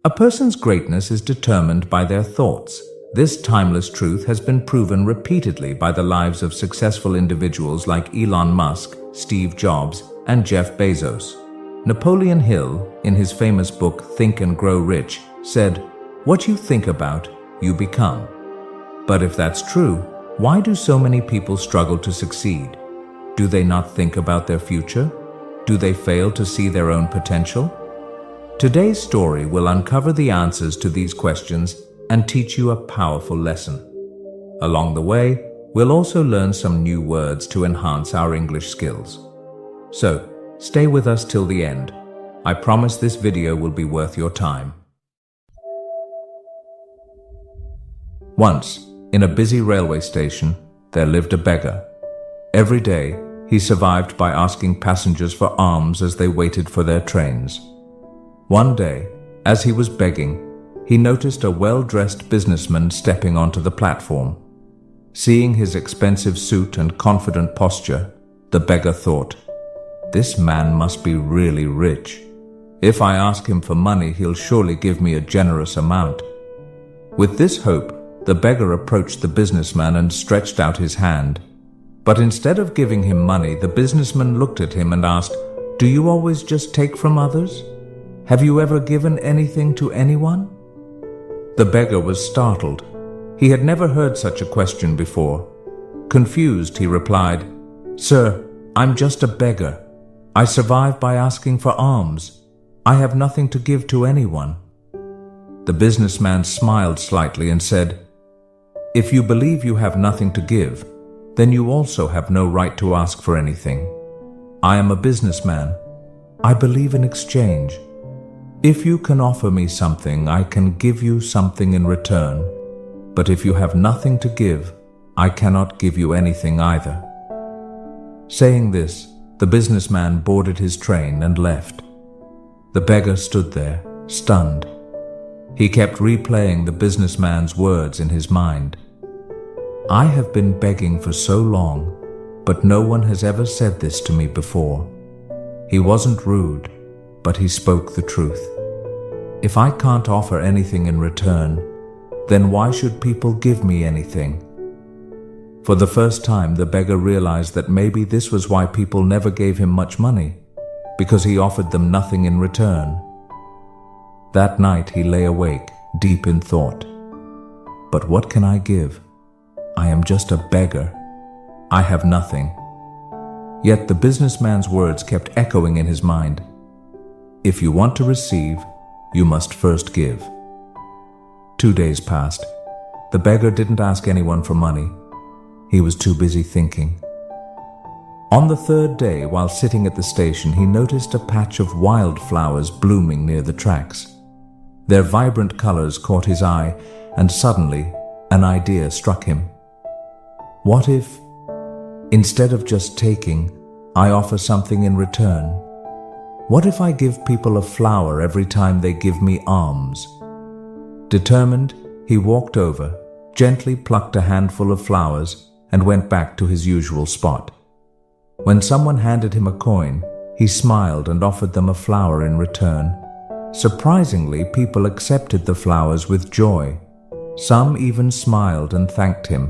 A person's greatness is determined by their thoughts. This timeless truth has been proven repeatedly by the lives of successful individuals like Elon Musk, Steve Jobs, and Jeff Bezos. Napoleon Hill, in his famous book Think and Grow Rich, said, "What you think about, you become." But if that's true, why do so many people struggle to succeed? Do they not think about their future? Do they fail to see their own potential? Today's story will uncover the answers to these questions and teach you a powerful lesson. Along the way, we'll also learn some new words to enhance our English skills. So, stay with us till the end. I promise this video will be worth your time. Once, in a busy railway station, there lived a beggar. Every day, he survived by asking passengers for alms as they waited for their trains. One day, as he was begging, he noticed a well-dressed businessman stepping onto the platform. Seeing his expensive suit and confident posture, the beggar thought, "This man must be really rich. If I ask him for money, he'll surely give me a generous amount." With this hope, the beggar approached the businessman and stretched out his hand. But instead of giving him money, the businessman looked at him and asked, "Do you always just take from others? Have you ever given anything to anyone?" The beggar was startled. He had never heard such a question before. Confused, he replied, "Sir, I'm just a beggar. I survive by asking for alms. I have nothing to give to anyone." The businessman smiled slightly and said, "If you believe you have nothing to give, then you also have no right to ask for anything. I am a businessman. I believe in exchange. If you can offer me something, I can give you something in return. But if you have nothing to give, I cannot give you anything either." Saying this, the businessman boarded his train and left. The beggar stood there, stunned. He kept replaying the businessman's words in his mind. "I have been begging for so long, but no one has ever said this to me before." He wasn't rude, but he spoke the truth. If I can't offer anything in return, then why should people give me anything? For the first time, the beggar realized that maybe this was why people never gave him much money, because he offered them nothing in return. That night he lay awake, deep in thought. "But what can I give? I am just a beggar. I have nothing." Yet the businessman's words kept echoing in his mind. "If you want to receive, you must first give." 2 days passed. The beggar didn't ask anyone for money. He was too busy thinking. On the third day, while sitting at the station, he noticed a patch of wildflowers blooming near the tracks. Their vibrant colors caught his eye, and suddenly, an idea struck him. What if, instead of just taking, I offer something in return? What if I give people a flower every time they give me alms? Determined, he walked over, gently plucked a handful of flowers, and went back to his usual spot. When someone handed him a coin, he smiled and offered them a flower in return. Surprisingly, people accepted the flowers with joy. Some even smiled and thanked him.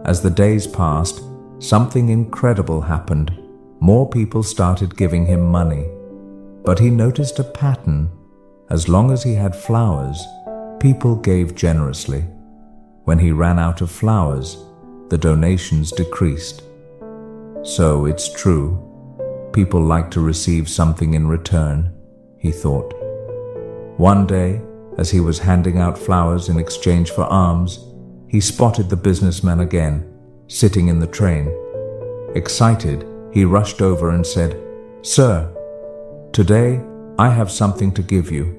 As the days passed, something incredible happened. More people started giving him money. But he noticed a pattern. As long as he had flowers, people gave generously. When he ran out of flowers, the donations decreased. So it's true. People like to receive something in return, he thought. One day, as he was handing out flowers in exchange for alms, he spotted the businessman again, sitting in the train. Excited, he rushed over and said, "Sir, today I have something to give you.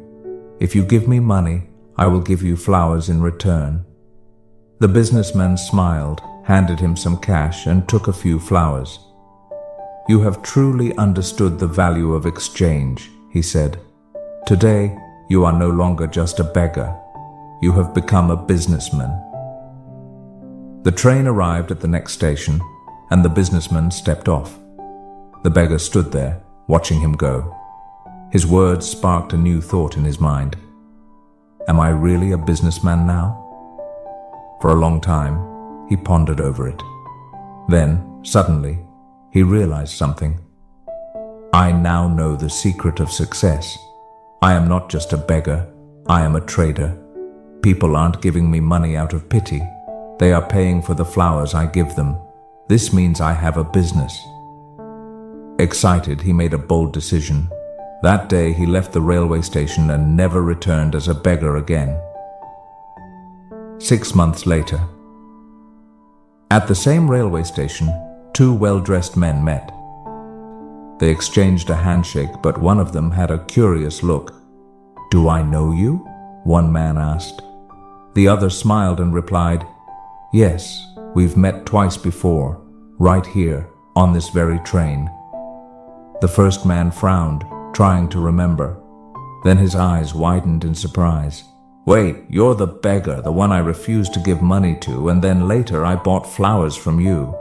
If you give me money, I will give you flowers in return." The businessman smiled, handed him some cash, and took a few flowers. "You have truly understood the value of exchange," he said. "Today, you are no longer just a beggar. You have become a businessman." The train arrived at the next station, and the businessman stepped off. The beggar stood there, watching him go. His words sparked a new thought in his mind. Am I really a businessman now? For a long time, he pondered over it. Then, suddenly, he realized something. I now know the secret of success. I am not just a beggar, I am a trader. People aren't giving me money out of pity. They are paying for the flowers I give them. This means I have a business. Excited, he made a bold decision. That day, he left the railway station and never returned as a beggar again. 6 months later, at the same railway station, two well-dressed men met. They exchanged a handshake, but one of them had a curious look. "Do I know you?" one man asked. The other smiled and replied, "Yes, we've met twice before, right here, on this very train." The first man frowned, trying to remember. Then his eyes widened in surprise. "Wait, you're the beggar, the one I refused to give money to, and then later I bought flowers from you."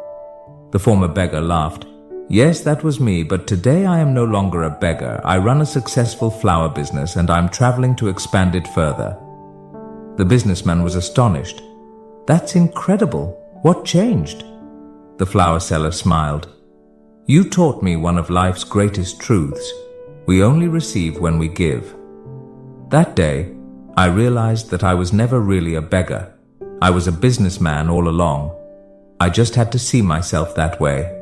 The former beggar laughed. "Yes, that was me, but today I am no longer a beggar. I run a successful flower business and I'm traveling to expand it further." The businessman was astonished. "That's incredible. What changed?" The flower seller smiled. "You taught me one of life's greatest truths. We only receive when we give." That day, I realized that I was never really a beggar. I was a businessman all along. I just had to see myself that way.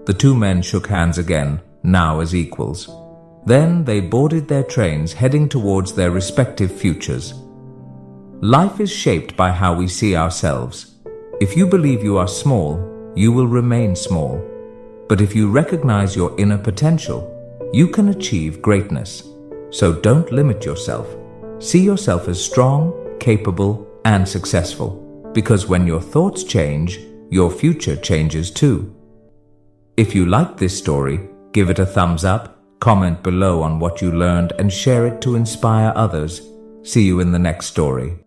The two men shook hands again, now as equals. Then they boarded their trains, heading towards their respective futures. Life is shaped by how we see ourselves. If you believe you are small, you will remain small. But if you recognize your inner potential, you can achieve greatness. So don't limit yourself. See yourself as strong, capable, and successful. Because when your thoughts change, your future changes too. If you liked this story, give it a thumbs up, comment below on what you learned, and share it to inspire others. See you in the next story.